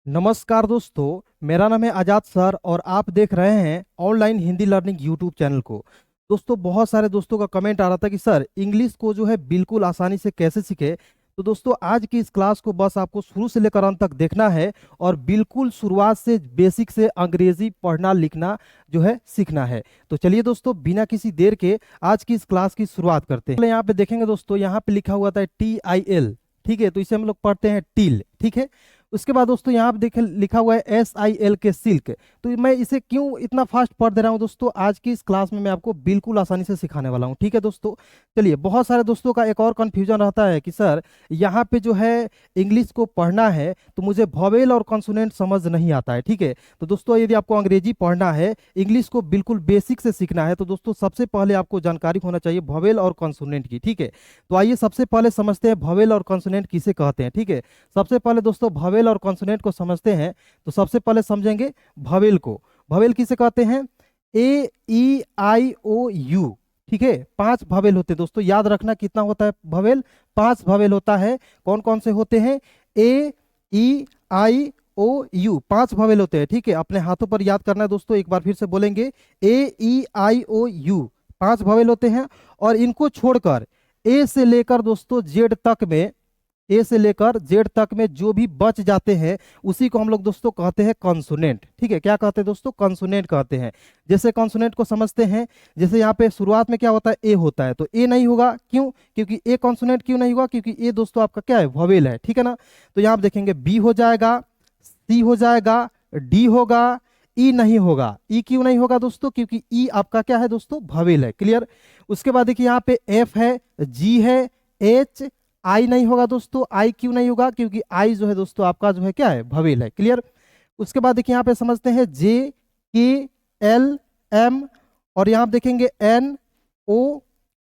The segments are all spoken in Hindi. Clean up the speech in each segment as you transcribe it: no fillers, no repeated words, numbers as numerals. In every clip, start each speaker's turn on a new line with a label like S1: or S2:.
S1: नमस्कार दोस्तों। मेरा नाम है आजाद सर और आप देख रहे हैं online Hindi learning YouTube channel को। दोस्तों, बहुत सारे दोस्तों का कमेंट आ रहा था कि सर इंग्लिश को जो है बिल्कुल आसानी से कैसे सीखे। तो दोस्तों, आज की इस क्लास को बस आपको शुरू से लेकर अंत तक देखना है और बिल्कुल शुरुआत से बेसिक से अंग्रेजी पढ़ना लिखना जो है सीखना है। तो चलिए दोस्तों, बिना किसी देर के आज की इस क्लास की शुरुआत करते हैं। पहले यहाँ पे देखेंगे दोस्तों, यहाँ पे लिखा हुआ था TIL। ठीक है, तो इसे हम लोग पढ़ते हैं टील। ठीक है, उसके बाद दोस्तों यहाँ पे देखे लिखा हुआ है SIL के सिल्क। तो मैं इसे क्यों इतना फास्ट पढ़ दे रहा हूँ दोस्तों, आज की इस क्लास में मैं आपको बिल्कुल आसानी से सिखाने वाला हूँ। ठीक है दोस्तों, चलिए। बहुत सारे दोस्तों का एक और कंफ्यूजन रहता है कि सर यहाँ पे जो है इंग्लिश को पढ़ना है तो मुझे वोवेल और कॉन्सोनेंट समझ नहीं आता है। ठीक है, तो दोस्तों यदि आपको अंग्रेजी पढ़ना है, इंग्लिश को बिल्कुल बेसिक से सीखना है, तो दोस्तों सबसे पहले आपको जानकारी होना चाहिए वोवेल और कॉन्सोनेंट की। ठीक है, तो आइए सबसे पहले समझते हैं वोवेल और कॉन्सोनेंट किसे कहते हैं। ठीक है, सबसे पहले दोस्तों वोवेल और कॉन्सोनेंट को समझते हैं। तो सबसे पहले समझेंगे वोवेल को। वोवेल किसे कहते हैं? A E I O U। ठीक है, 5 वोवेल होते हैं दोस्तों। याद रखना कितना होता है वोवेल? 5 वोवेल होता है। कौन कौन से होते हैं? A E I O U, 5 vowel होते हैं। ठीक है, अपने हाथों पर याद करना है दोस्तों। एक बार फिर से बोलेंगे, A E I O U, 5 vowel होते हैं। और इनको छोड़कर ए से लेकर दोस्तों जेड तक में, ए से लेकर जेड तक में जो भी बच जाते हैं उसी को हम लोग दोस्तों कहते हैं कॉन्सोनेंट। ठीक है, क्या कहते हैं दोस्तों? कॉन्सोनेंट कहते हैं। जैसे कॉन्सोनेंट को समझते हैं, जैसे यहाँ पे शुरुआत में क्या होता है? ए होता है, तो ए नहीं होगा। क्यों? क्योंकि ए कॉन्सोनेंट क्यों नहीं होगा? क्योंकि ए दोस्तों आपका क्या है? वोवेल है। ठीक है ना, तो यहाँ आप देखेंगे बी हो जाएगा, सी हो जाएगा, डी होगा, ई नहीं होगा। ई क्यों नहीं होगा दोस्तों? क्योंकि ई आपका क्या है दोस्तों? वोवेल है। क्लियर? उसके बाद देखिए यहाँ पे एफ है, जी है, एच, आई नहीं होगा दोस्तों। आई क्यों नहीं होगा? क्योंकि आई जो है दोस्तों आपका जो है क्या है? वोवेल है। क्लियर? उसके बाद देखिए यहाँ पे समझते हैं जे, के, एल, एम, और यहाँ पे देखेंगे एन, ओ,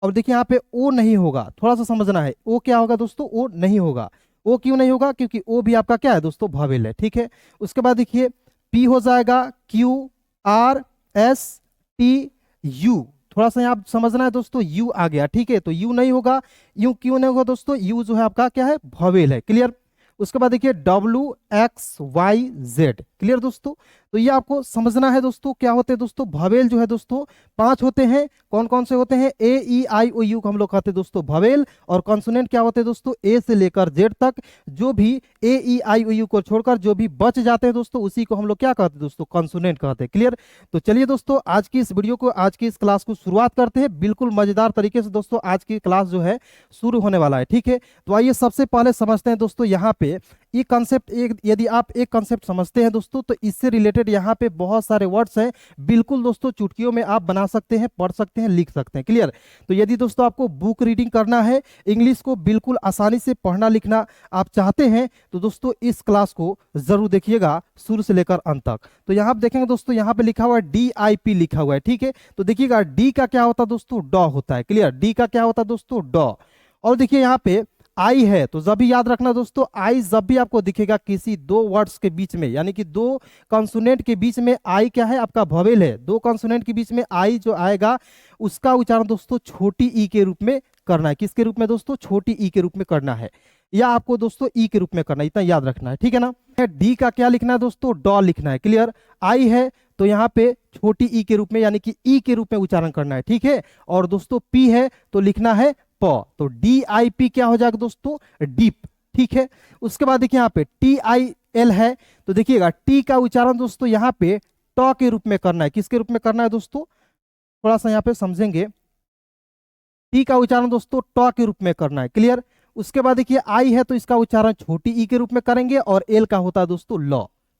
S1: और देखिए यहाँ पे ओ नहीं होगा। थोड़ा सा समझना है, ओ क्या होगा दोस्तों? ओ नहीं होगा। ओ क्यों नहीं होगा? क्योंकि ओ भी आपका क्या है दोस्तों? वोवेल है। ठीक है, उसके बाद देखिए पी हो जाएगा, Q, R, S, T, U. थोड़ा सा यहाँ समझना है दोस्तों, यू आ गया। ठीक है, तो यू नहीं होगा। यू क्यों नहीं होगा दोस्तों? यू जो है आपका क्या है? वोवेल है। क्लियर? उसके बाद देखिए WXYZ। क्लियर दोस्तों? तो ये आपको समझना है दोस्तों, क्या होते हैं दोस्तों? वोवेल जो है दोस्तों 5 होते हैं। कौन कौन से होते हैं? AEIOU को हम लोग कहते हैं दोस्तों वोवेल। और कॉन्सोनेंट क्या होते हैं दोस्तों? ए से लेकर जेड तक जो भी AEIOU को छोड़कर जो भी बच जाते हैं दोस्तों उसी को हम लोग क्या कहते हैं दोस्तों? कॉन्सोनेंट कहते हैं। क्लियर? तो चलिए दोस्तों, आज की इस वीडियो को, आज की इस क्लास को शुरुआत करते हैं बिल्कुल मजेदार तरीके से। दोस्तों आज की क्लास जो है शुरू होने वाला है। ठीक है, तो आइए सबसे पहले समझते हैं दोस्तों यहाँ पे ये कॉन्सेप्ट। एक यदि आप एक कॉन्सेप्ट समझते हैं दोस्तों तो इससे रिलेटेड यहाँ पे बहुत सारे वर्ड्स हैं। बिल्कुल दोस्तों चुटकियों में आप बना सकते हैं, पढ़ सकते हैं, लिख सकते हैं। क्लियर? तो यदि दोस्तों आपको बुक रीडिंग करना है, इंग्लिश को बिल्कुल आसानी से पढ़ना लिखना आप चाहते हैं, तो दोस्तों इस क्लास को जरूर देखिएगा शुरू से लेकर अंत तक। तो यहाँ पे देखेंगे दोस्तों, यहाँ पे लिखा हुआ है DIP लिखा हुआ है। ठीक है, तो देखिएगा डी का क्या होता है दोस्तों? डॉ होता है। क्लियर? डी का क्या होता है दोस्तों? डॉ। और देखिए यहाँ पे आई है, तो जब भी याद रखना दोस्तों, आई जब भी आपको दिखेगा किसी दो वर्ड्स के बीच में, यानी कि दो कॉन्सोनेंट के बीच में, आई क्या है? आपका वोवेल है। दो कॉन्सोनेंट के बीच में आई जो आएगा उसका उच्चारण दोस्तों छोटी ई के रूप में करना है। किसके रूप में दोस्तों? छोटी ई के रूप में करना है, या आपको दोस्तों ई के रूप में करना है, इतना याद रखना है। ठीक है ना? डी का क्या लिखना है दोस्तों? डॉ लिखना है। क्लियर? आई है तो यहाँ पे छोटी ई के रूप में, यानी कि ई के रूप में उच्चारण करना है। ठीक है, और दोस्तों पी है तो लिखना है प। तो DIP क्या हो जाएगा दोस्तों? डीप। ठीक है, उसके बाद देखिए यहाँ पे TIL है, तो देखिएगा टी का उच्चारण दोस्तों यहाँ पे ट के रूप में करना है। किसके रूप में करना है दोस्तों? थोड़ा सा यहाँ पे समझेंगे। टी का उच्चारण दोस्तों ट के रूप में करना है। क्लियर? उसके बाद देखिए आई है तो इसका उच्चारण छोटी ई के रूप में करेंगे, और एल का होता है दोस्तों ल,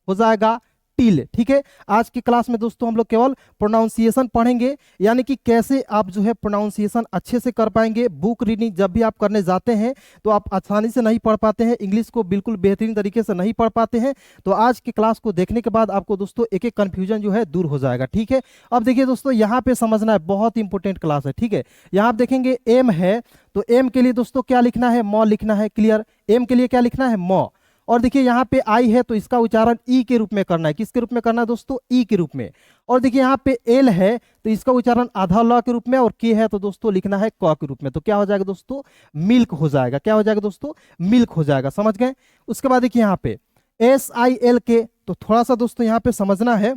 S1: हो जाएगा टील। ठीक है, आज की क्लास में दोस्तों हम लोग केवल प्रोनाउंसिएशन पढ़ेंगे, यानी कि कैसे आप जो है प्रोनाउंसिएशन अच्छे से कर पाएंगे। बुक रीडिंग जब भी आप करने जाते हैं तो आप आसानी से नहीं पढ़ पाते हैं, इंग्लिश को बिल्कुल बेहतरीन तरीके से नहीं पढ़ पाते हैं। तो आज की क्लास को देखने के बाद आपको दोस्तों एक एक कन्फ्यूजन जो है दूर हो जाएगा। ठीक है, अब देखिए दोस्तों यहाँ पे समझना है, बहुत इंपॉर्टेंट क्लास है। ठीक है, यहाँ आप देखेंगे एम है, तो एम के लिए दोस्तों क्या लिखना है? म लिखना है। क्लियर? एम के लिए क्या लिखना है? म। और देखिए यहाँ पे आई है तो इसका उच्चारण ई के रूप में करना है। किसके रूप में करना है दोस्तों? ई के रूप में। और देखिए यहाँ पे एल है तो इसका उच्चारण आधा ल के रूप में, और के है तो दोस्तों लिखना है क के रूप में। तो क्या हो जाएगा दोस्तों? मिल्क हो जाएगा। क्या हो जाएगा दोस्तों? मिल्क हो जाएगा। समझ गए? उसके बाद देखिए यहाँ पे SILK, तो थोड़ा सा दोस्तों यहाँ पे समझना है,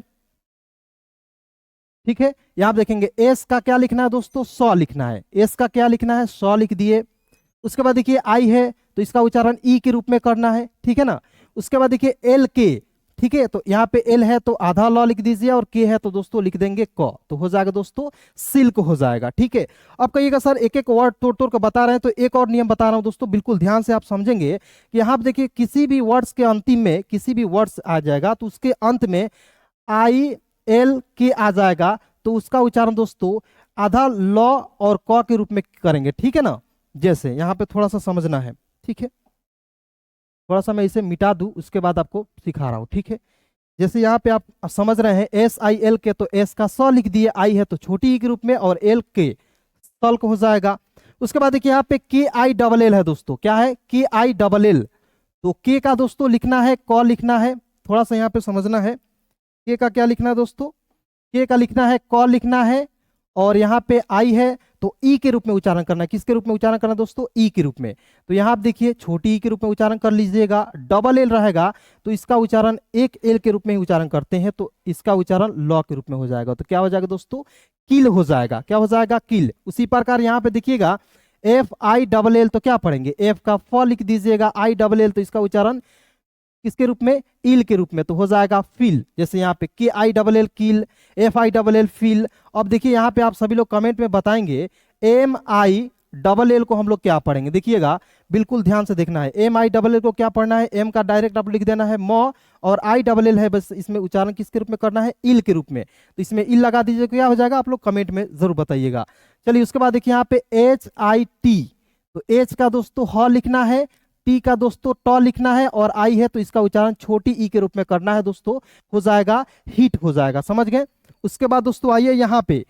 S1: ठीक है। यहाँ आप देखेंगे एस का क्या लिखना है दोस्तों, सौ लिखना है, एस का क्या लिखना है, सौ लिख दिए। उसके बाद देखिए आई है तो इसका उच्चारण ई के रूप में करना है, ठीक है ना। उसके बाद देखिए एल के, ठीक है, तो यहाँ पे एल है तो आधा लॉ लिख दीजिए और के है तो दोस्तों लिख देंगे क, तो हो जाएगा दोस्तों सिल्क हो जाएगा, ठीक है। अब कहिएगा सर एक एक वर्ड तोड़ तोड़ कर बता रहे हैं, तो एक और नियम बता रहा हूं दोस्तों, बिल्कुल ध्यान से आप समझेंगे कि यहाँ पे देखिए किसी भी वर्ड्स के अंतिम में किसी भी वर्ड्स आ जाएगा तो उसके अंत में ILK आ जाएगा, तो उसका उच्चारण दोस्तों आधा लॉ और क के रूप में करेंगे, ठीक है ना। जैसे यहाँ पे थोड़ा सा समझना है, ठीक है, थोड़ा सा मैं इसे मिटा दूं उसके बाद आपको सिखा रहा हूं, ठीक है। जैसे यहाँ पे आप समझ रहे हैं SILK, तो एस का स लिख दिए, आई है तो छोटी ई के रूप में और एल के सल्क हो जाएगा। उसके बाद देखिए यहाँ पे KILL है दोस्तों, क्या है KILL, तो के का दोस्तों लिखना है क लिखना है, थोड़ा सा यहाँ पे समझना है, के का क्या लिखना है दोस्तों, के का लिखना है क लिखना है, और यहाँ पे आई है तो ई के रूप में उच्चारण करना है, किसके रूप में उच्चारण करना है दोस्तों, ई के रूप में। तो यहाँ आप देखिए छोटी ई के रूप में उच्चारण कर लीजिएगा, डबल एल रहेगा तो इसका उच्चारण एक एल के रूप में ही उच्चारण करते हैं, तो इसका उच्चारण लॉ के रूप में हो जाएगा, तो क्या हो जाएगा दोस्तों, किल हो जाएगा, क्या हो जाएगा, किल। उसी प्रकार यहाँ पे देखिएगा FILL, तो क्या पढ़ेंगे, एफ का फ लिख दीजिएगा, ILL तो इसका उच्चारण किसके रूप में, इल के रूप में, तो हो जाएगा फिल। जैसे यहाँ पे KILL किल, FILL फिल। अब देखिए यहाँ पे आप सभी लोग कमेंट में बताएंगे MILL को हम लोग क्या पढ़ेंगे, देखिएगा बिल्कुल ध्यान से देखना है, MILL को क्या पढ़ना है, एम का डायरेक्ट आप लिख देना है म, और ILL है बस इसमें उच्चारण किसके रूप में करना है, इल के रूप में, तो इसमें इल लगा दीजिए, क्या हो जाएगा आप लोग कमेंट में जरूर बताइएगा। चलिए उसके बाद देखिए यहाँ पे HIT, तो एच का दोस्तों ह लिखना है, टी का दोस्तों ट लिखना है, और आई है तो इसका उच्चारण छोटी ई के रूप में करना है दोस्तों, हो जाएगा हिट हो जाएगा, समझ गए। उसके बाद दोस्तों आइए यहाँ पे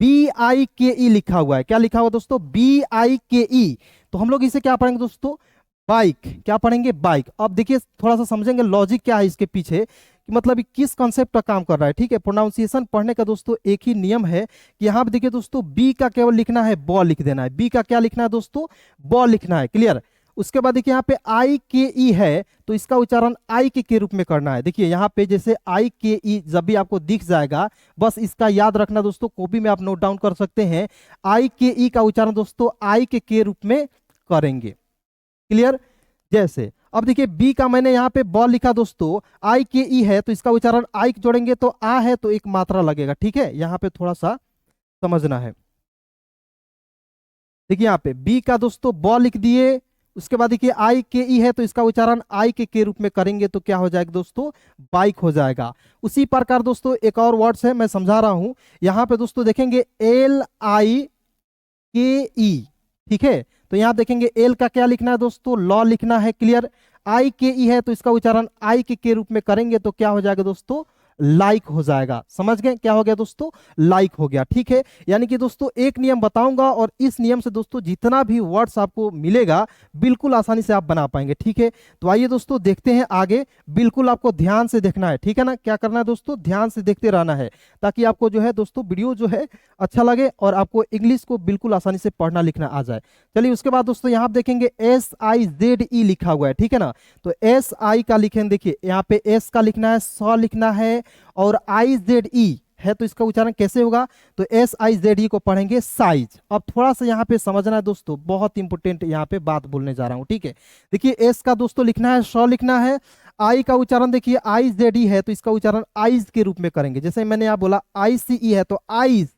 S1: BIKE लिखा हुआ है, क्या लिखा हुआ दोस्तों, BIKE, तो हम लोग इसे क्या पढ़ेंगे दोस्तों, बाइक, क्या पढ़ेंगे, बाइक। अब देखिए थोड़ा सा समझेंगे लॉजिक क्या है इसके पीछे, कि मतलब किस कॉन्सेप्ट का काम कर रहा है, ठीक है। प्रोनाउंसिएशन पढ़ने का दोस्तों एक ही नियम है कि यहाँ पे देखिए दोस्तों बी का केवल लिखना है ब लिख देना है, बी का क्या लिखना है दोस्तों, ब लिखना है, क्लियर। उसके बाद देखिए यहाँ पे IKE है तो इसका उच्चारण आई के रूप में करना है। देखिए यहाँ पे जैसे IKE जब भी आपको दिख जाएगा, बस इसका याद रखना दोस्तों, कॉपी में आप नोट डाउन कर सकते हैं, IKE का उच्चारण दोस्तों आई के रूप में करेंगे, क्लियर। जैसे अब देखिए बी का मैंने यहाँ पे ब लिखा दोस्तों, IKE है तो इसका उच्चारण आई जोड़ेंगे तो आ है तो एक मात्रा लगेगा, ठीक है, यहाँ पे थोड़ा सा समझना है। देखिए यहाँ पे बी का दोस्तों ब लिख दिए, उसके बाद देखिए IKE है तो इसका उच्चारण आई के रूप में करेंगे तो क्या हो जाएगा दोस्तों, बाइक हो जाएगा। उसी प्रकार दोस्तों एक और वर्ड्स है मैं समझा रहा हूं, यहाँ पे दोस्तों देखेंगे LIKE, ठीक है, तो यहाँ देखेंगे एल का क्या लिखना है दोस्तों, लॉ लिखना है, क्लियर। IKE है तो इसका उच्चारण आई के रूप में करेंगे तो क्या हो जाएगा दोस्तों, लाइक हो जाएगा, समझ गए, क्या हो गया दोस्तों, लाइक हो गया, ठीक है। यानी कि दोस्तों एक नियम बताऊंगा और इस नियम से दोस्तों जितना भी वर्ड्स आपको मिलेगा बिल्कुल आसानी से आप बना पाएंगे, ठीक है। तो आइए दोस्तों देखते हैं आगे, बिल्कुल आपको ध्यान से देखना है, ठीक है ना, क्या करना है दोस्तों, ध्यान से देखते रहना है, ताकि आपको जो है दोस्तों वीडियो जो है अच्छा लगे और आपको इंग्लिश को बिल्कुल आसानी से पढ़ना लिखना आ जाए। चलिए उसके बाद दोस्तों यहाँ देखेंगे SIZE लिखा हुआ है, ठीक है ना, तो SI का लिखेंगे, देखिए यहाँ पे एस का लिखना है, स लिखना है, और IZE है तो इसका उच्चारण कैसे होगा, तो SIZE को पढ़ेंगे साइज। अब थोड़ा सा यहाँ पे समझना है दोस्तों, बहुत इंपोर्टेंट यहाँ पे बात बोलने जा रहा हूँ, ठीक है। देखिए एस का दोस्तों लिखना है, श लिखना है, आई का उच्चारण देखिए IZE है तो इसका उच्चारण आइज के रूप में करेंगे, जैसे मैंने यहाँ बोला ICE है तो आइज,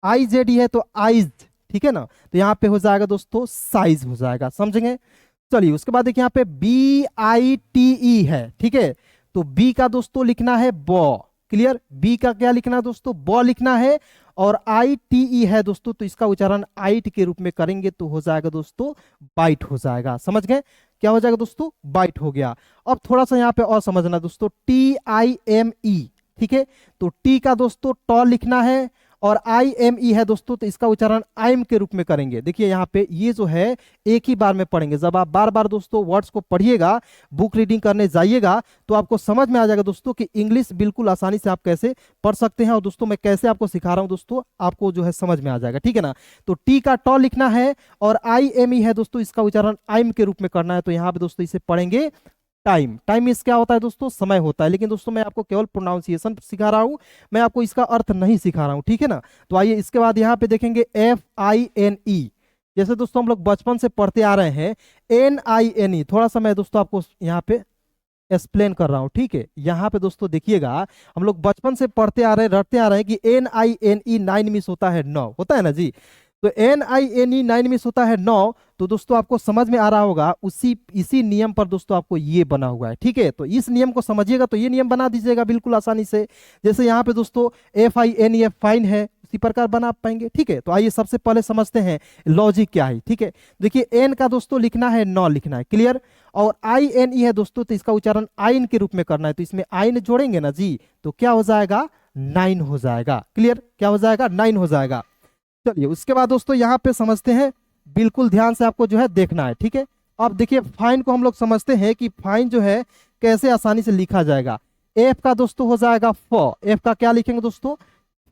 S1: IZE है तो आइज, ठीक है ना, तो यहाँ पे हो जाएगा दोस्तों साइज हो जाएगा, समझेंगे। चलिए उसके बाद देखिए यहाँ पे BITE है, ठीक है, तो बी का दोस्तों लिखना है ब, क्लियर, बी का क्या लिखना है दोस्तों, ब लिखना है, और ITE है दोस्तों तो इसका उच्चारण आइट के रूप में करेंगे तो हो जाएगा दोस्तों बाइट हो जाएगा, समझ गए, क्या हो जाएगा दोस्तों, बाइट हो गया। अब थोड़ा सा यहाँ पे और समझना दोस्तों, TIME, ठीक है, तो टी का दोस्तों ट लिखना है, और IME है दोस्तों तो इसका उच्चारण आइम के रूप में करेंगे। देखिए यहाँ पे ये जो है एक ही बार में पढ़ेंगे, जब आप बार बार दोस्तों वर्ड्स को पढ़िएगा, बुक रीडिंग करने जाइएगा तो आपको समझ में आ जाएगा दोस्तों कि इंग्लिश बिल्कुल आसानी से आप कैसे पढ़ सकते हैं, और दोस्तों मैं कैसे आपको सिखा रहा हूं दोस्तों आपको जो है समझ में आ जाएगा, ठीक है ना। तो टी का ट लिखना है और IME है दोस्तों इसका उच्चारण आइम के रूप में करना है, तो यहाँ पे दोस्तों इसे पढ़ेंगे टाइम। टाइम मीन्स क्या होता है दोस्तों, समय होता है। लेकिन दोस्तों मैं आपको केवल प्रोनाउंसिएशन सिखा रहा हूं, मैं आपको इसका अर्थ नहीं सिखा रहा हूं, ठीक है ना। तो आइए इसके बाद यहाँ पे देखेंगे FINE। जैसे दोस्तों हम लोग बचपन से पढ़ते आ रहे हैं NINE, थोड़ा सा मैं दोस्तों आपको यहाँ पे एक्सप्लेन कर रहा हूँ, ठीक है। यहाँ पे दोस्तों देखिएगा, हम लोग बचपन से पढ़ते आ रहे हैं, रटते आ रहे हैं कि NINE 9 मिस होता है 9, होता है ना जी। तो NINE 9 मिस होता है 9। तो दोस्तों आपको समझ में आ रहा होगा, उसी इसी नियम पर दोस्तों आपको ये बना हुआ है, ठीक है। तो इस नियम को समझिएगा तो ये नियम बना दीजिएगा बिल्कुल आसानी से। जैसे यहाँ पे दोस्तों FINE फाइन है, उसी प्रकार बना पाएंगे, ठीक है। तो आइए सबसे पहले समझते हैं लॉजिक क्या है, ठीक है। देखिए एन का दोस्तों लिखना है 9 लिखना है, क्लियर। और INE है दोस्तों, तो इसका उच्चारण आइन के रूप में करना है, तो इसमें आइन जोड़ेंगे ना जी, तो क्या हो जाएगा 9 हो जाएगा, क्लियर। क्या हो जाएगा 9 हो जाएगा। चलिए उसके बाद दोस्तों यहाँ पे समझते हैं, बिल्कुल ध्यान से आपको जो है देखना है, ठीक है। अब देखिए फाइन को हम लोग समझते हैं कि फाइन जो है कैसे आसानी से लिखा जाएगा। एफ का दोस्तों हो जाएगा फ, एफ का क्या लिखेंगे दोस्तों,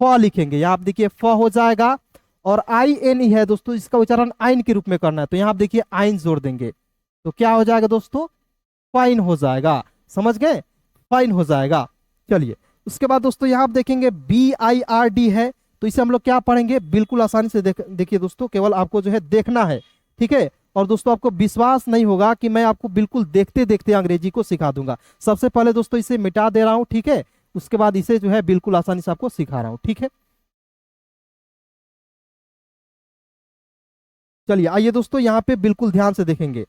S1: फ लिखेंगे। यहाँ आप देखिए फ हो जाएगा। और INE है दोस्तों, इसका उच्चारण आइन के रूप में करना है, तो यहाँ आप देखिए आइन जोड़ देंगे, तो क्या हो जाएगा दोस्तों, फाइन हो जाएगा। समझ गए, फाइन हो जाएगा। चलिए उसके बाद दोस्तों यहाँ आप देखेंगे BIRD है, तो इसे हम लोग क्या पढ़ेंगे, बिल्कुल आसानी से देखिए दोस्तों, केवल आपको जो है देखना है, ठीक है। और दोस्तों आपको विश्वास नहीं होगा कि मैं आपको बिल्कुल देखते देखते अंग्रेजी को सिखा दूंगा। सबसे पहले दोस्तों इसे मिटा दे रहा हूं, ठीक है। उसके बाद इसे जो है बिल्कुल आसानी से आपको सिखा रहा हूं, ठीक है। चलिए आइए दोस्तों यहाँ पे बिल्कुल ध्यान से देखेंगे।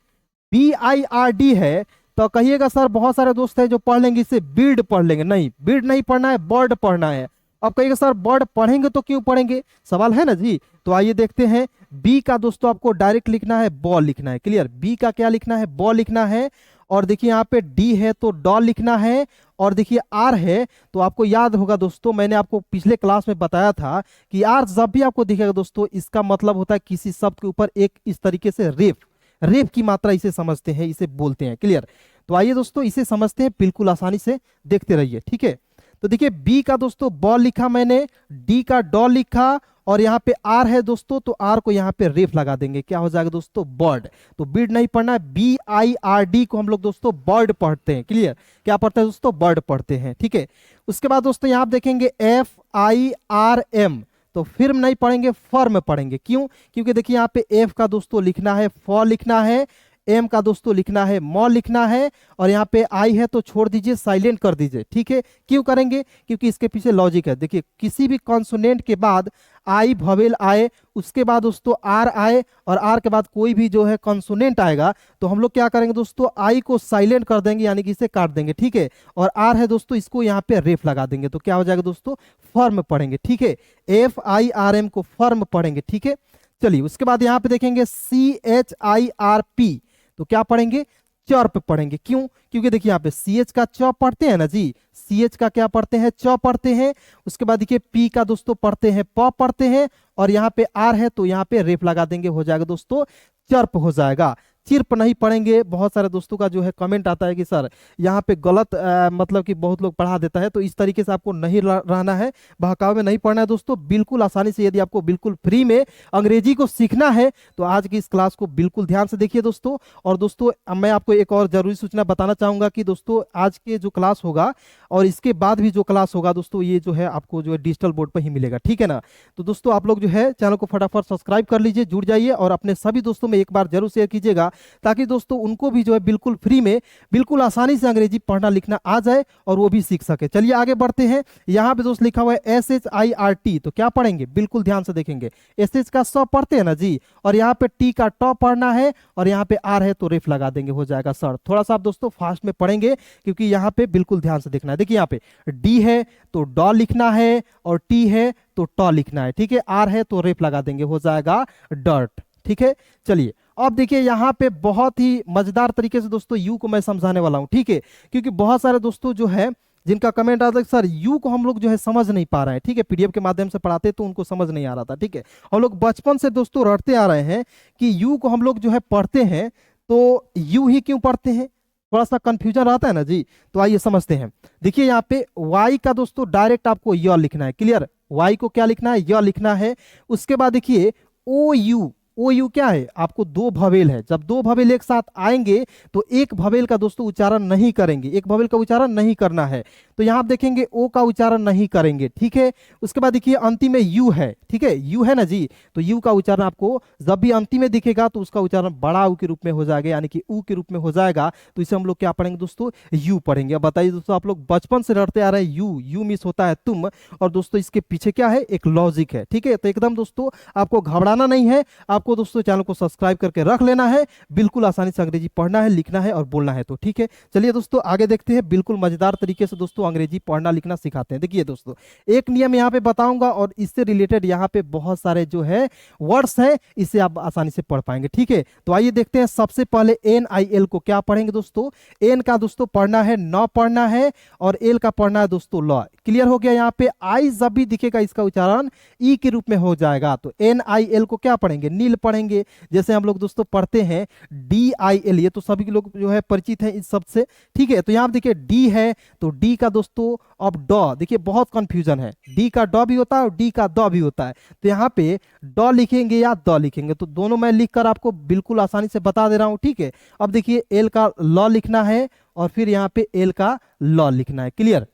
S1: BIRD है, तो कहिएगा सर बहुत सारे दोस्त हैं जो पढ़ लेंगे इसे बीड पढ़ लेंगे, नहीं बीड नहीं पढ़ना है, बर्ड पढ़ना है। अब कहिएगा सर बर्ड पढ़ेंगे तो क्यों पढ़ेंगे, सवाल है ना जी। तो आइए देखते हैं, बी का दोस्तों आपको डायरेक्ट लिखना है बॉल लिखना है, क्लियर। बी का क्या लिखना है, बॉल लिखना है। और देखिए यहाँ पे डी है तो डॉल लिखना है। और देखिए आर है, तो आपको याद होगा दोस्तों, मैंने आपको पिछले क्लास में बताया था कि आर जब भी आपको दिखेगा दोस्तों, इसका मतलब होता है किसी शब्द के ऊपर एक इस तरीके से रेफ, रेफ की मात्रा इसे समझते हैं, इसे बोलते हैं, क्लियर। तो आइए दोस्तों इसे समझते हैं, बिल्कुल आसानी से देखते रहिए, ठीक है। तो देखिए बी का दोस्तों बॉल लिखा मैंने, डी का डॉल लिखा, और यहाँ पे आर है दोस्तों, तो आर को यहाँ पे रेफ लगा देंगे, क्या हो जाएगा दोस्तों, बर्ड। तो बीड नहीं पढ़ना है, BIRD को हम लोग दोस्तों बर्ड पढ़ते हैं, क्लियर। क्या पढ़ते हैं दोस्तों, बर्ड पढ़ते हैं, ठीक है। उसके बाद दोस्तों यहाँ आप देखेंगे FIRM, तो फिर नहीं पढ़ेंगे, फर्म पढ़ेंगे। क्यों, क्योंकि देखिए यहाँ पे एफ का दोस्तों लिखना है फ लिखना है, एम का दोस्तों लिखना है म लिखना है, और यहाँ पे आई है तो छोड़ दीजिए, साइलेंट कर दीजिए, ठीक है। क्यों करेंगे, क्योंकि इसके पीछे लॉजिक है। देखिए किसी भी कॉन्सोनेंट के बाद आई भवेल आए, उसके बाद दोस्तों आर आए, और आर के बाद कोई भी जो है कॉन्सोनेंट आएगा, तो हम लोग क्या करेंगे दोस्तों, आई को साइलेंट कर देंगे, यानी कि इसे काट देंगे, ठीक है। और आर है दोस्तों, इसको यहाँ पे रेफ लगा देंगे, तो क्या हो जाएगा दोस्तों, फर्म पढ़ेंगे, ठीक है। FIRM को फर्म पढ़ेंगे, ठीक है। चलिए उसके बाद यहाँ पे देखेंगे CHIRP, तो क्या पढ़ेंगे, चर्प पढ़ेंगे। क्यों, क्योंकि देखिए यहाँ पे CH का च पढ़ते हैं ना जी, CH का क्या पढ़ते हैं, च पढ़ते हैं। उसके बाद देखिए P का दोस्तों पढ़ते हैं प पढ़ते हैं, और यहाँ पे R है तो यहाँ पे रेफ लगा देंगे, हो जाएगा दोस्तों चर्प हो जाएगा। चिर्प नहीं पढ़ेंगे। बहुत सारे दोस्तों का जो है कमेंट आता है कि सर यहाँ पे गलत मतलब कि बहुत लोग पढ़ा देता है, तो इस तरीके से आपको नहीं रहना है, बहकावे में नहीं पढ़ना है दोस्तों। बिल्कुल आसानी से यदि आपको बिल्कुल फ्री में अंग्रेजी को सीखना है तो आज की इस क्लास को बिल्कुल ध्यान से देखिए दोस्तों। और दोस्तों मैं आपको एक और जरूरी सूचना बताना चाहूंगा कि दोस्तों आज के जो क्लास होगा और इसके बाद भी जो क्लास होगा दोस्तों, ये जो है आपको जो है डिजिटल बोर्ड पर ही मिलेगा, ठीक है ना। तो दोस्तों आप लोग जो है चैनल को फटाफट सब्सक्राइब कर लीजिए, जुड़ जाइए, और अपने सभी दोस्तों में एक बार जरूर शेयर कीजिएगा, ताकि दोस्तों उनको भी जो है बिल्कुल फ्री में बिल्कुल आसानी से अंग्रेजी पढ़ना लिखना आ जाए और वो भी सीख सके। चलिए आगे बढ़ते हैं। यहाँ पे दोस्त लिखा हुआ है SHIRT, तो क्या पढ़ेंगे, बिल्कुल ध्यान से देखेंगे। SH का स पढ़ते हैं ना जी, और यहाँ पे T का ट पढ़ना है, और यहाँ पे R है तो रेफ लगा देंगे, हो जाएगा सर। थोड़ा सा आप दोस्तों फास्ट में पढ़ेंगे क्योंकि यहाँ पे बिल्कुल ध्यान से देखना है। देखिए यहाँ पे D है तो ड लिखना है, और T है तो ट लिखना है, ठीक है। R है तो रेफ लगा देंगे, हो जाएगा डर्ट, ठीक है। चलिए अब देखिए यहाँ पे बहुत ही मजेदार तरीके से दोस्तों यू को मैं समझाने वाला हूँ, ठीक है। क्योंकि बहुत सारे दोस्तों जो है जिनका कमेंट आता है सर यू को हम लोग जो है समझ नहीं पा रहे हैं, ठीक है। पीडीएफ के माध्यम से पढ़ाते तो उनको समझ नहीं आ रहा था, ठीक है। हम लोग बचपन से दोस्तों रटते आ रहे हैं कि यू को हम लोग जो है पढ़ते हैं तो यू ही क्यों पढ़ते हैं, थोड़ा सा कंफ्यूजन रहता है ना जी। तो आइए समझते हैं। देखिए यहाँ पे वाई का दोस्तों डायरेक्ट आपको य लिखना है, क्लियर। वाई को क्या लिखना है, य लिखना है। उसके बाद देखिए ओ यू, ओ यू क्या है, आपको दो भवेल है, जब दो भवेल एक साथ आएंगे तो एक भवेल का दोस्तों उच्चारण नहीं करेंगे, एक भवेल का उच्चारण नहीं करना है। तो यहाँ आप देखेंगे ओ का उच्चारण नहीं करेंगे, ठीक है। उसके बाद देखिए अंतिम में यू है, ठीक है, यू है ना जी, तो यू का उच्चारण आपको जब भी अंतिम में दिखेगा तो उसका उच्चारण बड़ा ऊ के रूप में हो जाएगा, यानी कि ऊ के रूप में हो जाएगा। तो इसे हम लोग क्या पढ़ेंगे दोस्तों, यू पढ़ेंगे। अब बताइए दोस्तों, आप लोग बचपन से लड़ते आ रहे हैं, यू यू मिस होता है तुम, और दोस्तों इसके पीछे क्या है, एक लॉजिक है, ठीक है। तो एकदम दोस्तों आपको घबराना नहीं है, आपको दोस्तों चैनल को सब्सक्राइब करके रख लेना है, बिल्कुल आसानी से अंग्रेजी पढ़ना है, लिखना है और बोलना है, तो ठीक है। चलिए दोस्तों आगे देखते हैं, बिल्कुल मजेदार तरीके से दोस्तों अंग्रेजी पढ़ना लिखना सिखाते हैं। देखिए दोस्तों, एक नियम यहाँ पे बताऊंगा और इससे रिलेटेड यहाँ पे बहुत सारे जो है वर्ड्स है, इसे आप आसानी से पढ़ पाएंगे, ठीक है। तो आइए देखते हैं, सबसे पहले NIL को क्या पढ़ेंगे दोस्तों, एन का दोस्तों पढ़ना है न पढ़ना है, और एल का पढ़ना है दोस्तों लॉ। क्लियर हो गया। यहाँ पे आई जब भी दिखेगा इसका उच्चारण ई के रूप में हो जाएगा, तो NIL को क्या पढ़ेंगे, नील पढ़ेंगे। जैसे हम लोग दोस्तों पढ़ते हैं DIL, ये तो सभी लोग जो है परिचित है इस शब्द से, ठीक है। तो यहाँ पे देखिए डी है, तो डी का दोस्तों अब ड, देखिए बहुत कंफ्यूजन है, डी का ड भी होता है और डी का द भी होता है। तो यहाँ पे ड लिखेंगे या द लिखेंगे, तो दोनों मैं लिखकर आपको बिल्कुल आसानी से बता दे रहा हूँ, ठीक है। अब देखिए एल का लॉ लिखना है और फिर यहाँ पे एल का लॉ लिखना है। क्लियर।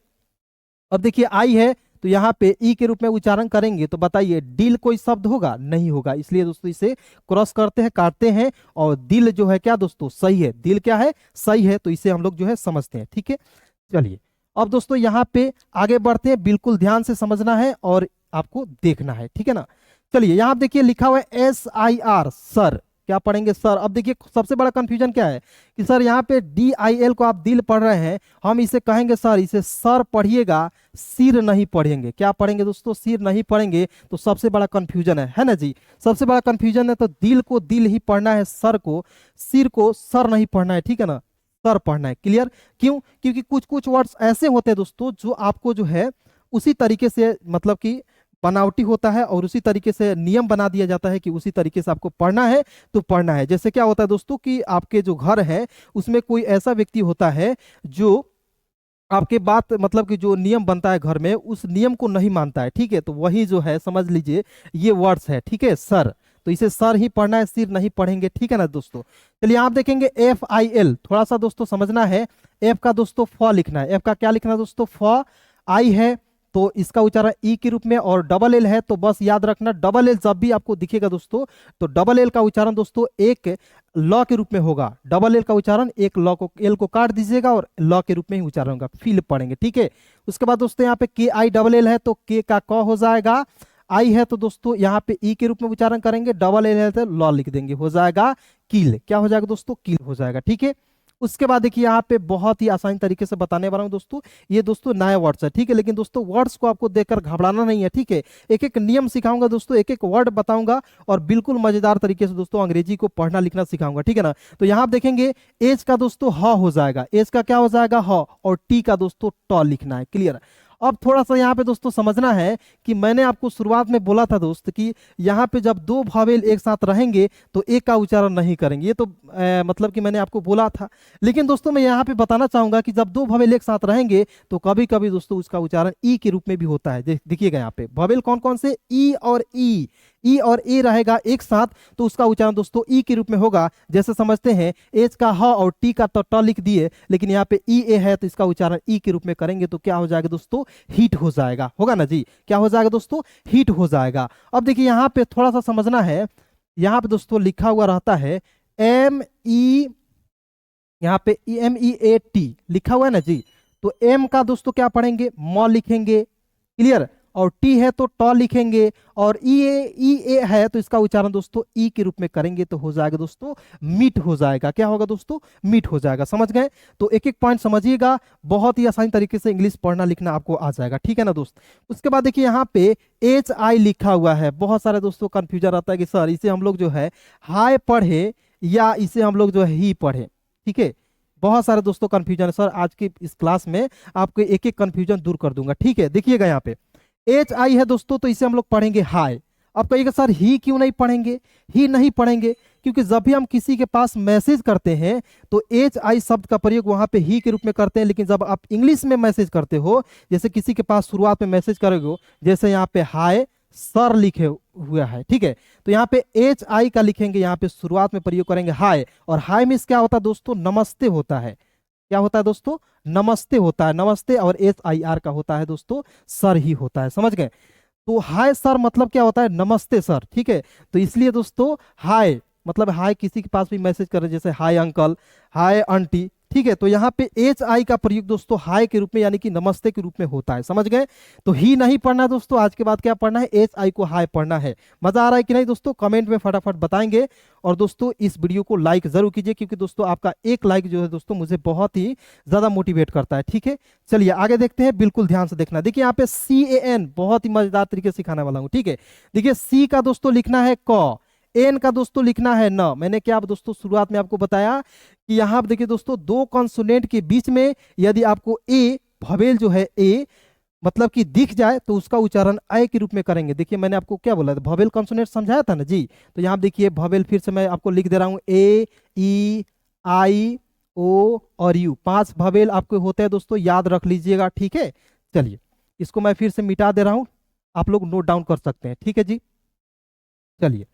S1: अब देखिए आई है, तो यहाँ पे ई के रूप में उच्चारण करेंगे, तो बताइए डील कोई शब्द होगा, नहीं होगा, इसलिए दोस्तों इसे क्रॉस करते हैं, काटते हैं, और दिल जो है क्या दोस्तों, सही है, दिल क्या है, सही है, तो इसे हम लोग जो है समझते हैं, ठीक है। चलिए अब दोस्तों यहाँ पे आगे बढ़ते हैं, बिल्कुल ध्यान से समझना है और आपको देखना है, ठीक है ना। चलिए यहाँ पे देखिए लिखा हुआ है SIR, सर, क्या पढ़ेंगे सर। अब देखिए सबसे बड़ा कंफ्यूजन क्या है कि सर यहाँ पे DIL को आप दिल पढ़ रहे हैं, हम इसे कहेंगे सर, इसे सर पढ़िएगा, सिर नहीं पढ़ेंगे। क्या पढ़ेंगे दोस्तों, सिर नहीं पढ़ेंगे। तो सबसे बड़ा कंफ्यूजन है ना जी, सबसे बड़ा कंफ्यूजन है। तो दिल को दिल ही पढ़ना है, सर को सिर को सर नहीं पढ़ना है, ठीक है ना, सर पढ़ना है। क्लियर। क्यों, क्योंकि कुछ कुछ वर्ड्स ऐसे होते हैं दोस्तों जो आपको जो है उसी तरीके से मतलब कि बनावटी होता है, और उसी तरीके से नियम बना दिया जाता है कि उसी तरीके से आपको पढ़ना है तो पढ़ना है। जैसे क्या होता है दोस्तों कि आपके जो घर है उसमें कोई ऐसा व्यक्ति होता है जो आपके बात मतलब कि जो नियम बनता है घर में उस नियम को नहीं मानता है, ठीक है। तो वही जो है समझ लीजिए ये वर्ड्स है, ठीक है, सर, तो इसे सर ही पढ़ना है, सिर नहीं पढ़ेंगे, ठीक है ना दोस्तों। चलिए आप देखेंगे FIL, थोड़ा सा दोस्तों समझना है, एफ का दोस्तों फ लिखना है, एफ का क्या लिखना है दोस्तों, फ। आई है तो इसका उच्चारण ई के रूप में, और डबल एल है तो बस याद रखना डबल एल जब भी आपको दिखेगा दोस्तों, तो डबल एल का उच्चारण दोस्तों एक लॉ के रूप में होगा। डबल एल का उच्चारण एक लॉ को, एल को काट दीजिएगा और लॉ के रूप में ही उच्चारण होगा, फील पढ़ेंगे, ठीक है। उसके बाद दोस्तों यहाँ पे KILL है तो के का क हो जाएगा, आई है तो दोस्तों यहाँ पे ई के रूप में उच्चारण करेंगे, डबल एल है तो लॉ लिख देंगे, हो जाएगा कील। क्या हो जाएगा दोस्तों, कील हो जाएगा, ठीक है। उसके बाद देखिए यहाँ पे बहुत ही आसानी तरीके से बताने वाला हूँ दोस्तों, ये दोस्तों नए वर्ड्स है, ठीक है, लेकिन दोस्तों वर्ड्स को आपको देखकर घबराना नहीं है, ठीक है। एक एक नियम सिखाऊंगा दोस्तों, एक एक वर्ड बताऊंगा और बिल्कुल मजेदार तरीके से दोस्तों अंग्रेजी को पढ़ना लिखना सिखाऊंगा, ठीक है ना। तो यहाँ आप देखेंगे एज का दोस्तों ह हो जाएगा, एज का क्या हो जाएगा, ह, और टी का दोस्तों ट लिखना है। क्लियर। अब थोड़ा सा यहाँ पे दोस्तों समझना है कि मैंने आपको शुरुआत में बोला था दोस्त कि यहाँ पे जब दो भावेल एक साथ रहेंगे तो एक का उच्चारण नहीं करेंगे, ये तो मतलब कि मैंने आपको बोला था। लेकिन दोस्तों मैं यहाँ पे बताना चाहूंगा कि जब दो भावेल एक साथ रहेंगे तो कभी कभी दोस्तों उसका उच्चारण ई के रूप में भी होता है। देखिएगा यहाँ पे भावेल कौन कौन से, ई और ई, ई और ए रहेगा एक साथ तो उसका उच्चारण दोस्तों ई के रूप में होगा। जैसे समझते हैं एच का ह और टी का ट लिख दिए, लेकिन यहाँ पे ई ए है तो इसका उच्चारण ई के रूप में करेंगे तो क्या हो जाएगा दोस्तों, हीट हो जाएगा, होगा ना जी, क्या हो जाएगा दोस्तों, हीट हो जाएगा। अब देखिए यहाँ पे थोड़ा सा समझना है, यहाँ पे दोस्तों लिखा हुआ रहता है एम ई, यहाँ पे MEAT लिखा हुआ है ना जी, तो एम का दोस्तों क्या पढ़ेंगे, म लिखेंगे। क्लियर। और टी है तो ट लिखेंगे, और ई ए है तो इसका उच्चारण दोस्तों ई के रूप में करेंगे तो हो जाएगा दोस्तों मीट हो जाएगा। क्या होगा दोस्तों, मीट हो जाएगा। समझ गए। तो एक एक पॉइंट समझिएगा, बहुत ही आसानी तरीके से इंग्लिश पढ़ना लिखना आपको आ जाएगा, ठीक है ना दोस्त। उसके बाद देखिए यहाँ पे HI लिखा हुआ है, बहुत सारे दोस्तों कंफ्यूजन रहता है कि सर इसे हम लोग जो है हाई पढ़े या इसे हम लोग जो है ही पढ़े, ठीक है। बहुत सारे दोस्तों कंफ्यूजन है सर, आज की इस क्लास में आपको एक एक कंफ्यूजन दूर कर दूंगा, ठीक है। देखिएगा यहाँ पे HI है दोस्तों तो इसे हम लोग पढ़ेंगे हाई। अब कहिएगा सर ही क्यों नहीं पढ़ेंगे, ही नहीं पढ़ेंगे क्योंकि जब भी हम किसी के पास मैसेज करते हैं तो HI शब्द का प्रयोग वहां पे ही के रूप में करते हैं, लेकिन जब आप इंग्लिश में मैसेज करते हो, जैसे किसी के पास शुरुआत में मैसेज करोगे, जैसे यहाँ पे हाय सर लिखे हुआ है, ठीक है। तो यहाँ पे एच आई का लिखेंगे, यहाँ पे शुरुआत में प्रयोग करेंगे हाय, और हाय मीन्स क्या होता है दोस्तों, नमस्ते होता है। क्या होता है दोस्तों, नमस्ते होता है, नमस्ते, और एच आई आर का होता है दोस्तों सर ही होता है, समझ गए। तो हाय सर मतलब क्या होता है, नमस्ते सर, ठीक है। तो इसलिए दोस्तों हाय मतलब हाय, किसी के पास भी मैसेज कर रहे जैसे हाय अंकल, हाय आंटी, ठीक है। तो यहाँ पे एच आई का प्रयोग दोस्तों हाय के रूप में यानी कि नमस्ते के रूप में होता है, समझ गए। तो ही नहीं पढ़ना है दोस्तों, आज के बाद क्या पढ़ना है, एच आई को हाय पढ़ना है। मजा आ रहा है कि नहीं दोस्तों, कमेंट में फटाफट बताएंगे। और दोस्तों इस वीडियो को लाइक जरूर कीजिए, क्योंकि दोस्तों आपका एक लाइक जो है दोस्तों मुझे बहुत ही ज्यादा मोटिवेट करता है, ठीक है। चलिए आगे देखते हैं, बिल्कुल ध्यान से देखना। देखिए यहाँ पे CAN बहुत ही मजेदार तरीके से सिखाने वाला हूँ, ठीक है। देखिए सी का दोस्तों लिखना है क, एन का दोस्तों लिखना है न। मैंने क्या दोस्तों शुरुआत में आपको बताया कि यहाँ पे देखिए दोस्तों दो कॉन्सोनेंट के बीच में यदि आपको ए भवेल जो है ए मतलब कि दिख जाए तो उसका उच्चारण आय के रूप में करेंगे। देखिए मैंने आपको क्या बोला था, भवेल कॉन्सोनेंट समझाया था ना जी। तो यहाँ देखिए भवेल फिर से मैं आपको लिख दे रहा हूँ, ए ई आई ओ और यू, 5 भवेल आपके होते हैं दोस्तों, याद रख लीजिएगा, ठीक है। चलिए इसको मैं फिर से मिटा दे रहा हूँ, आप लोग नोट डाउन कर सकते हैं, ठीक है जी। चलिए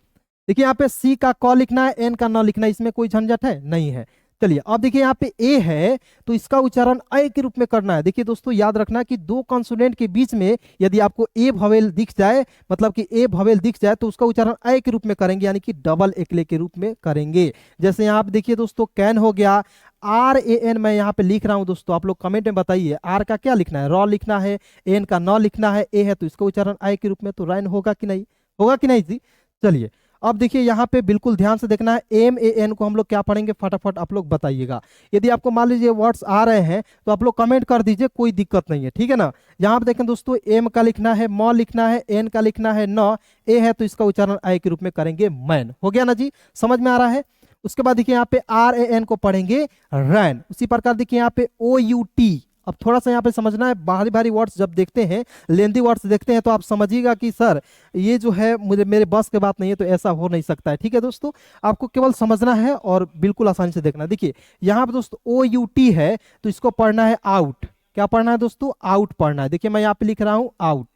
S1: देखिए यहाँ पे सी का क लिखना है, एन का न लिखना है, इसमें कोई झंझट है नहीं है। चलिए अब देखिए यहाँ पे ए है तो इसका उच्चारण अय के रूप में करना है। देखिए दोस्तों याद रखना कि दो कॉन्सोनेंट के बीच में यदि आपको ए भवेल दिख जाए, मतलब कि ए भवेल दिख जाए, तो उसका उच्चारण अय के रूप में करेंगे, यानी कि डबल एकले के रूप में करेंगे। जैसे यहाँ पे देखिए दोस्तों कैन हो गया, RAN मैं यहाँ पे लिख रहा हूँ दोस्तों, आप लोग कमेंट में बताइए आर का क्या लिखना है, रॉ लिखना है, एन का न लिखना है, ए है तो इसका उच्चारण अय के रूप में, तो रैन होगा कि नहीं, होगा कि नहीं जी। चलिए अब देखिए यहाँ पे बिल्कुल ध्यान से देखना है, MAN को हम लोग क्या पढ़ेंगे, फटाफट आप लोग बताइएगा। यदि आपको मान लीजिए वर्ड्स आ रहे हैं तो आप लोग कमेंट कर दीजिए, कोई दिक्कत नहीं है, ठीक है ना। यहाँ पे देखें दोस्तों एम का लिखना है, म लिखना है, एन का लिखना है न, ए है तो इसका उच्चारण आय के रूप में करेंगे मैन। हो गया ना जी, समझ में आ रहा है। उसके बाद देखिए यहाँ पे RAN को पढ़ेंगे रैन। उसी प्रकार देखिए यहाँ पे OUT, अब थोड़ा सा यहाँ पे समझना है, भारी भारी वर्ड्स जब देखते हैं, लेंदी वर्ड्स देखते हैं, तो आप समझिएगा कि सर ये जो है मुझे मेरे बस के बात नहीं है, तो ऐसा हो नहीं सकता है, ठीक है दोस्तों। आपको केवल समझना है और बिल्कुल आसानी से देखना। देखिए यहाँ पे दोस्तों OUT है तो इसको पढ़ना है आउट। क्या पढ़ना है दोस्तों, आउट पढ़ना है। देखिए मैं यहाँ पे लिख रहा हूँ आउट,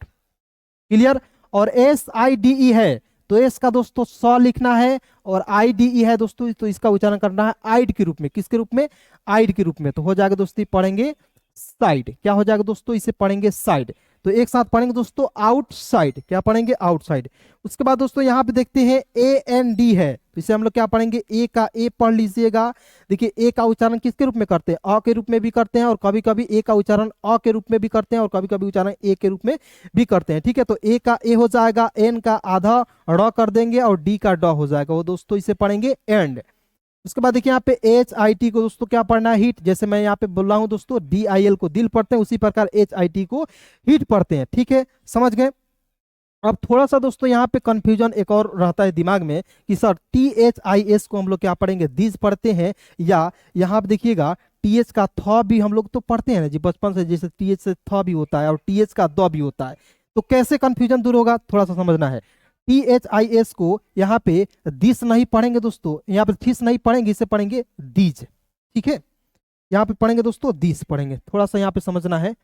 S1: क्लियर। और SIDE है तो एस का दोस्तों स लिखना है, और IDE है दोस्तों तो इसका उच्चारण करना है आइड के रूप में। किसके रूप में, आइड के रूप में। तो हो जाएगा दोस्तों पढ़ेंगे साइड। क्या हो जाएगा दोस्तों, इसे पढ़ेंगे साइड। तो एक साथ पढ़ेंगे दोस्तों आउटसाइड। क्या पढ़ेंगे, आउटसाइड। उसके बाद दोस्तों यहाँ पे देखते हैं AND है तो इसे हम लोग क्या पढ़ेंगे, ए का ए पढ़ लीजिएगा। देखिए ए का उच्चारण किसके रूप में करते हैं, अ के रूप में भी करते हैं, और कभी कभी ए का उच्चारण अ के रूप में भी करते हैं, और कभी कभी उच्चारण ए के रूप में भी करते हैं, ठीक है। तो ए का ए हो जाएगा, एन का आधा ड़ कर देंगे, और डी का ड हो जाएगा, वो दोस्तों इसे पढ़ेंगे एंड। उसके बाद देखिए यहाँ पे HIT को दोस्तों क्या पढ़ना है, हिट। जैसे मैं यहाँ पे बोल रहा हूँ दोस्तों DIL को दिल पढ़ते हैं, उसी प्रकार HIT को हिट पढ़ते हैं, ठीक है, समझ गए। अब थोड़ा सा दोस्तों यहाँ पे कंफ्यूजन एक और रहता है दिमाग में कि सर THIS को हम लोग क्या पढ़ेंगे, दिस पढ़ते हैं, या यहाँ पे देखिएगा TH का थ भी हम लोग तो पढ़ते हैं ना जी बचपन से, जैसे TH से थ भी होता है और TH का द भी होता है। तो कैसे कंफ्यूजन दूर होगा, थोड़ा सा समझना है। THIS को यहाँ पे दिस नहीं पढ़ेंगे दोस्तों, यहाँ पे थिस नहीं पढ़ेंगे, इसे पढ़ेंगे दीज, ठीक है। यहाँ पे पढ़ेंगे दोस्तों दिस पढ़ेंगे, थोड़ा सा यहाँ पे समझना है।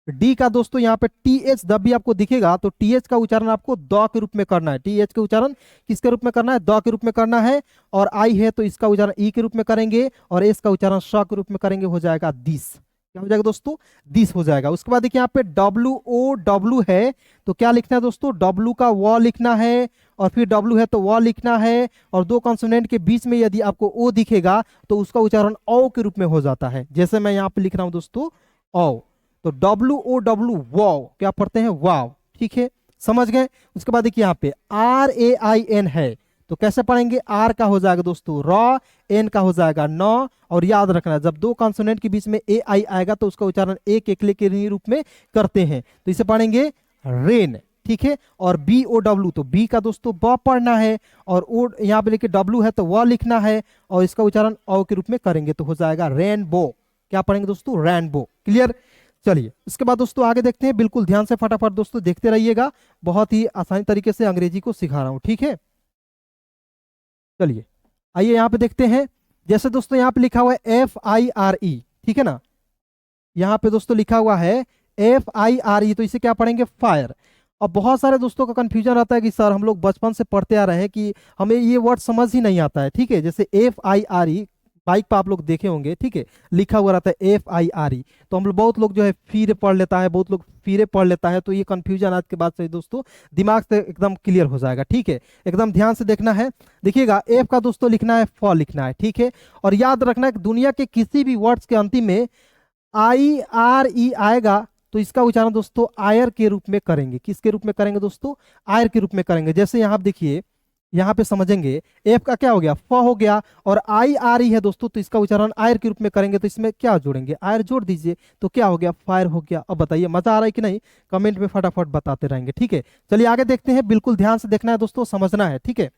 S1: डी का दोस्तों यहाँ पे TH जब भी आपको दिखेगा तो TH का उच्चारण आपको द के रूप में करना है। TH के उच्चारण किसके रूप में करना है, द के रूप में करना है। और आई है तो इसका उच्चारण ई के रूप में करेंगे, और एस का उच्चारण श के रूप में करेंगे, हो जाएगा दिस। क्या हो जाएगा दोस्तों, दिस हो जाएगा। उसके बाद देखिए यहाँ पे WOW है तो क्या लिखना है दोस्तों, W का व लिखना है, और फिर W है तो व लिखना है, और दो कॉन्सोनेंट के बीच में यदि आपको ओ दिखेगा तो उसका उच्चारण औ के रूप में हो जाता है। जैसे मैं यहाँ पे लिख रहा हूँ दोस्तों औ, तो WOW वाव, क्या पढ़ते हैं, वाव, ठीक है, समझ गए। उसके बाद देखिए यहाँ पे RAIN है तो कैसे पढ़ेंगे, आर का हो जाएगा दोस्तों रॉ, एन का हो जाएगा नौ, और याद रखना जब दो कॉन्सोनेंट के बीच में AI आएगा तो उसका उच्चारण एक एकले के रूप में करते हैं, तो इसे पढ़ेंगे रेन, ठीक है। और BOW तो बी का दोस्तों ब पढ़ना है, और ओ यहाँ पे लेके W है तो व लिखना है, और इसका उच्चारण औ के रूप में करेंगे तो हो जाएगा रेनबो। क्या पढ़ेंगे दोस्तों, रेनबो, क्लियर। चलिए उसके बाद दोस्तों आगे देखते हैं, बिल्कुल ध्यान से फटाफट दोस्तों देखते रहिएगा, बहुत ही आसानी तरीके से अंग्रेजी को सिखा रहा हूं, ठीक है। चलिए आइए यहाँ पे देखते हैं। जैसे दोस्तों यहाँ पे लिखा हुआ है FIRE, ठीक है ना, यहाँ पे दोस्तों लिखा हुआ है FIRE तो इसे क्या पढ़ेंगे, फायर। अब बहुत सारे दोस्तों का कंफ्यूजन रहता है कि सर हम लोग बचपन से पढ़ते आ रहे हैं कि हमें ये वर्ड समझ ही नहीं आता है, ठीक है। जैसे FIRE, बाइक पर आप लोग देखे होंगे, ठीक है, लिखा हुआ रहता है FIRE। तो हम लोग, बहुत लोग जो है फिर पढ़ लेता है, बहुत लोग फिरे पढ़ लेता है। तो ये कंफ्यूजन आज के बाद से दोस्तों दिमाग से एकदम क्लियर हो जाएगा, ठीक है। एकदम ध्यान से देखना है। देखिएगा, एफ का दोस्तों लिखना है, फ लिखना है, ठीक है। और याद रखना है कि दुनिया के किसी भी वर्ड्स के अंतिम में IRE आएगा तो इसका उच्चारण दोस्तों आयर के रूप में करेंगे। किसके रूप में करेंगे दोस्तों? आयर के रूप में करेंगे। जैसे यहाँ आप देखिए, यहाँ पे समझेंगे, एफ का क्या हो गया? फ हो गया, और IRE है दोस्तों, तो इसका उच्चारण आयर के रूप में करेंगे। तो इसमें क्या जोड़ेंगे? आयर जोड़ दीजिए, तो क्या हो गया? फायर हो गया। अब बताइए मजा आ रहा है कि नहीं? कमेंट में फटाफट बताते रहेंगे, ठीक है। चलिए आगे देखते हैं, बिल्कुल ध्यान से देखना है दोस्तों, समझना है, ठीक है।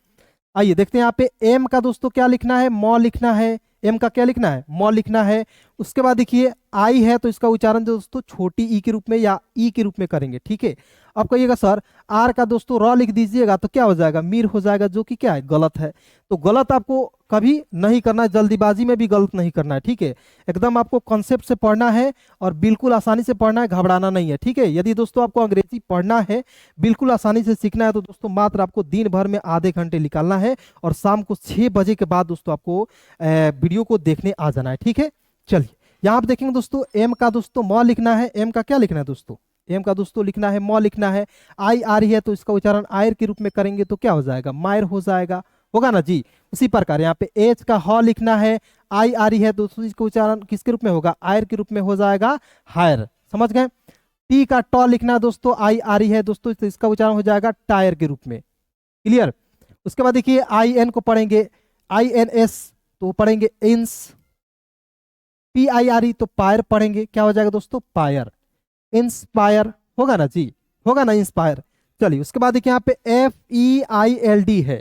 S1: आइए देखते हैं यहाँ पे एम का दोस्तों क्या लिखना है? म लिखना है। एम का क्या लिखना है? म लिखना है। उसके बाद देखिए आई है, तो इसका उच्चारण दोस्तों छोटी ई के रूप में या ई के रूप में करेंगे, ठीक है। अब कहिएगा सर आर का दोस्तों र लिख दीजिएगा तो क्या हो जाएगा? मीर हो जाएगा, जो कि क्या है? गलत है। तो गलत आपको कभी नहीं करना है, जल्दीबाजी में भी गलत नहीं करना है, ठीक है। एकदम आपको कॉन्सेप्ट से पढ़ना है और बिल्कुल आसानी से पढ़ना है, घबराना नहीं है, ठीक है। यदि दोस्तों आपको अंग्रेजी पढ़ना है, बिल्कुल आसानी से सीखना है, तो दोस्तों मात्र आपको दिन भर में आधे घंटे निकालना है और शाम को 6 बजे के बाद दोस्तों आपको वीडियो को देखने आ जाना है, ठीक है। चलिए यहाँ आप देखेंगे दोस्तों, एम का दोस्तों म लिखना है। एम का क्या लिखना है दोस्तों? एम का दोस्तों लिखना है, म लिखना है। आई आ रही है तो इसका उच्चारण आयर के रूप में करेंगे तो क्या हो जाएगा? मायर हो जाएगा, होगा ना जी। उसी प्रकार यहाँ पे एच का ह लिखना है। आई आ रही है दोस्तों, इसका उच्चारण किसके रूप में होगा? आयर के रूप में हो जाएगा, हायर। समझ गए? टी का ट लिखना है दोस्तों, आई आ रही है दोस्तों, तो इसका उच्चारण हो जाएगा टायर के रूप में। क्लियर? उसके बाद देखिए आई एन को पढ़ेंगे, INS तो पढ़ेंगे इंस। PIRE तो पायर पढ़ेंगे, क्या हो जाएगा दोस्तों? पायर। इंस्पायर होगा ना जी, होगा ना इंस्पायर। चलिए उसके बाद देखिए यहाँ पे FEILD है।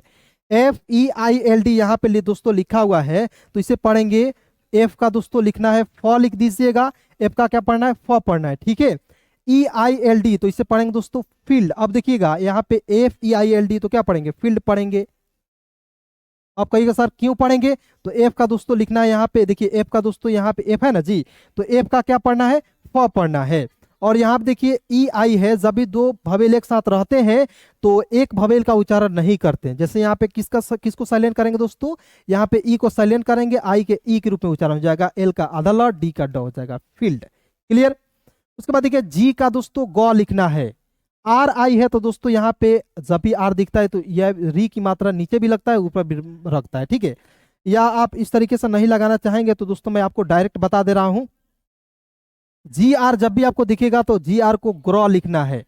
S1: FEILD यहाँ पे दोस्तों लिखा हुआ है, तो इसे पढ़ेंगे। एफ का दोस्तों लिखना है, फ लिख दीजिएगा। एफ का क्या पढ़ना है? फ पढ़ना है, ठीक है। EILD तो इसे पढ़ेंगे दोस्तों फील्ड। अब देखिएगा यहाँ पे FEILD तो क्या पढ़ेंगे? फील्ड पढ़ेंगे। अब कहिएगा सर क्यों पढ़ेंगे? तो एफ का दोस्तों लिखना है यहाँ पे, देखिए एफ का दोस्तों यहाँ पे एफ है ना जी, तो एफ का क्या पढ़ना है? फ पढ़ना है। और यहाँ पे देखिए EI है, जब भी दो भवेल एक साथ रहते हैं तो एक भवेल का उच्चारण नहीं करते हैं। जैसे यहाँ पे किसको साइलेंट करेंगे दोस्तों? यहाँ पे ई को साइलेंट करेंगे, आई के ई के रूप में उच्चारण हो जाएगा, एल का आधा ल, डी का ड हो जाएगा, फील्ड। क्लियर? उसके बाद देखिए जी का दोस्तों ग लिखना है। RI है तो दोस्तों यहाँ पे जब भी आर दिखता है तो यह री की मात्रा नीचे भी लगता है, ऊपर भी रखता है, ठीक है। या आप इस तरीके से नहीं लगाना चाहेंगे तो दोस्तों मैं आपको डायरेक्ट बता दे रहा हूं, GR जब भी आपको दिखेगा तो GR को ग्रॉ लिखना है,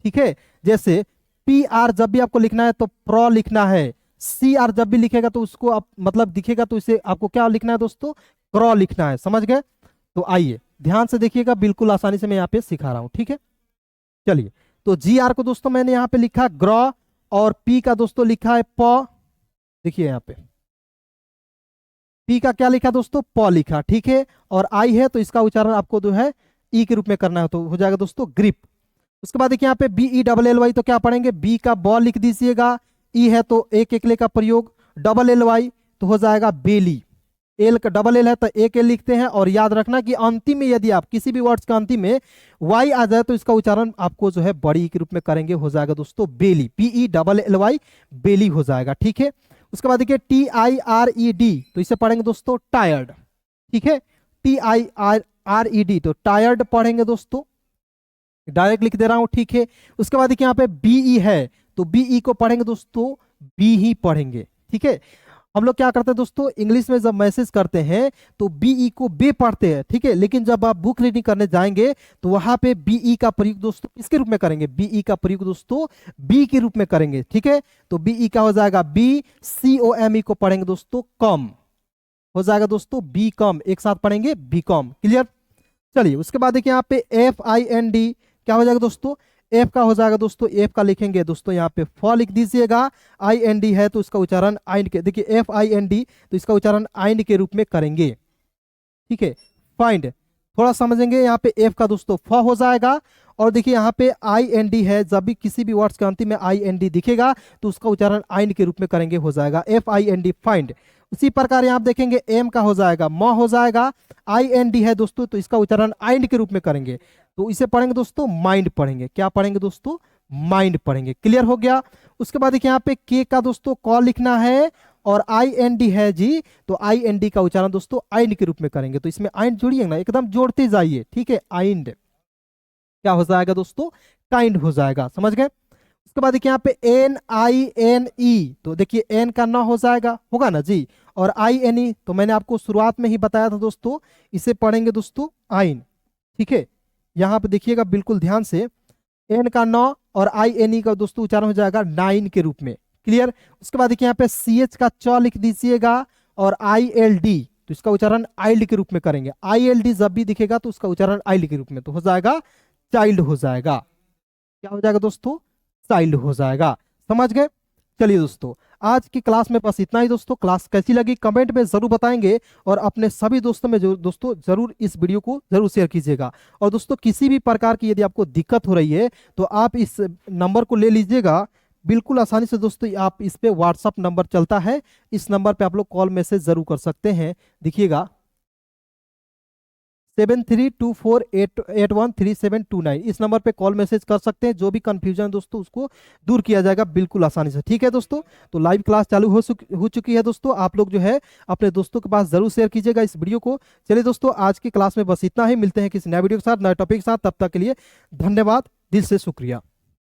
S1: ठीक है। जैसे PR जब भी आपको लिखना है तो प्रो लिखना है। CR जब भी लिखेगा तो उसको आप मतलब दिखेगा तो इसे आपको क्या लिखना है दोस्तों? क्रॉ लिखना है। समझ गए? तो आइए ध्यान से देखिएगा, बिल्कुल आसानी से मैं यहाँ पे सिखा रहा हूँ, ठीक है। चलिए तो GR को दोस्तों मैंने यहाँ पे लिखा ग्रॉ, और P का दोस्तों लिखा है प। देखिए यहाँ पे P का क्या लिखा दोस्तों? प लिखा, ठीक है। और I है तो इसका उच्चारण आपको जो है ई के रूप में करना है, तो हो जाएगा दोस्तों ग्रिप। उसके बाद देखिए यहाँ पे BELLY तो क्या पढ़ेंगे? बी का ब लिख दीजिएगा। ई है तो एक एकले का प्रयोग, LLY तो हो जाएगा बेली। एल का डबल एल है तो एक एल लिखते हैं। और याद रखना कि अंतिम में यदि आप किसी भी वर्ड्स के अंतिम में वाई आ जाए तो इसका उच्चारण आपको जो है बड़ी के रूप में करेंगे, हो जाएगा दोस्तों बेली, PELLY बेली हो जाएगा, ठीक है। उसके बाद देखिए TIRED तो इसे पढ़ेंगे दोस्तों टायर्ड, ठीक है। TIRED तो टायर्ड पढ़ेंगे दोस्तों, डायरेक्ट लिख दे रहा हूं, ठीक है। उसके बाद देखिए यहाँ पे BE है तो BE को पढ़ेंगे दोस्तों बी ही पढ़ेंगे, ठीक है। हम लोग क्या करते हैं दोस्तों, इंग्लिश में जब मैसेज करते हैं तो बीई को बे पढ़ते हैं, ठीक है। लेकिन जब आप बुक रीडिंग करने जाएंगे तो वहां पे बीई का प्रयोग दोस्तों किसके रूप में करेंगे? बीई का प्रयोग दोस्तों बी के रूप में करेंगे, ठीक है। तो बीई का हो जाएगा BCOME को पढ़ेंगे दोस्तों कम, हो जाएगा दोस्तों बी कम, एक साथ पढ़ेंगे बी कम। क्लियर? चलिए उसके बाद देखिए यहाँ पे FIND क्या हो जाएगा दोस्तों? एफ का हो जाएगा दोस्तों, एफ का लिखेंगे दोस्तों यहाँ पे फ लिख दीजिएगा। IND है तो इसका उच्चारण आइंड के, देखिए FIND तो इसका उच्चारण आइंड के रूप में करेंगे, ठीक है। फाइंड थोड़ा समझेंगे, यहाँ पे एफ का दोस्तों फ हो जाएगा। और देखिए यहाँ पे IND है, जब भी किसी भी वर्ड्स के अंतिम में IND दिखेगा तो उसका उच्चारण आइंड के रूप में करेंगे, हो जाएगा FIND फाइंड। उसी प्रकार यहाँ देखेंगे एम का हो जाएगा म हो जाएगा। IND है दोस्तों तो इसका उच्चारण आइंड के रूप में करेंगे, तो इसे पढ़ेंगे दोस्तों माइंड पढ़ेंगे। क्या पढ़ेंगे दोस्तों? माइंड पढ़ेंगे। क्लियर हो गया। उसके बाद देखिए यहाँ पे के का दोस्तों कॉल लिखना है और आई एन डी है जी, तो आई एन डी का उच्चारण दोस्तों आइंड के रूप में करेंगे। तो इसमें आइंड जोड़िए ना, एकदम जोड़ते जाइए, ठीक है। आइंड क्या हो जाएगा दोस्तों, काइंड हो जाएगा, समझ गए। उसके बाद देखिए यहाँ पे एन आई एन ई, तो देखिए एन का ना हो जाएगा, होगा ना जी, और आई एन ई तो मैंने आपको शुरुआत में ही बताया था दोस्तों, इसे पढ़ेंगे दोस्तों आइन, ठीक है। यहाँ पे देखिएगा बिल्कुल ध्यान से, एन का नौ और आई एन ई का दोस्तों उच्चारण हो जाएगा नाइन के रूप में। क्लियर। उसके बाद देखिए यहाँ पे सी एच का च लिख दीजिएगा और आई एल डी, तो इसका उच्चारण आइल्ड के रूप में करेंगे। आई एल डी जब भी दिखेगा तो उसका उच्चारण आइल्ड के रूप में, तो हो जाएगा चाइल्ड हो जाएगा। क्या हो जाएगा दोस्तों, चाइल्ड हो जाएगा, समझ गए। चलिए दोस्तों आज की क्लास में बस इतना ही दोस्तों। क्लास कैसी लगी कमेंट में जरूर बताएंगे और अपने सभी दोस्तों में जो दोस्तों जरूर इस वीडियो को जरूर शेयर कीजिएगा। और दोस्तों किसी भी प्रकार की यदि आपको दिक्कत हो रही है तो आप इस नंबर को ले लीजिएगा बिल्कुल आसानी से दोस्तों। आप इस पे व्हाट्सअप नंबर चलता है, इस नंबर पे आप लोग कॉल मैसेज जरूर कर सकते हैं। देखिएगा 7324813729, इस नंबर पे कॉल मैसेज कर सकते हैं। जो भी कंफ्यूजन दोस्तों उसको दूर किया जाएगा बिल्कुल आसानी से, ठीक है दोस्तों। तो लाइव क्लास चालू हो चुकी है दोस्तों। आप लोग जो है अपने दोस्तों के पास जरूर शेयर कीजिएगा इस वीडियो को। चलिए दोस्तों आज की क्लास में बस इतना ही, मिलते हैं किसी नए वीडियो के साथ, नए टॉपिक के साथ। तब तक के लिए धन्यवाद, दिल से शुक्रिया।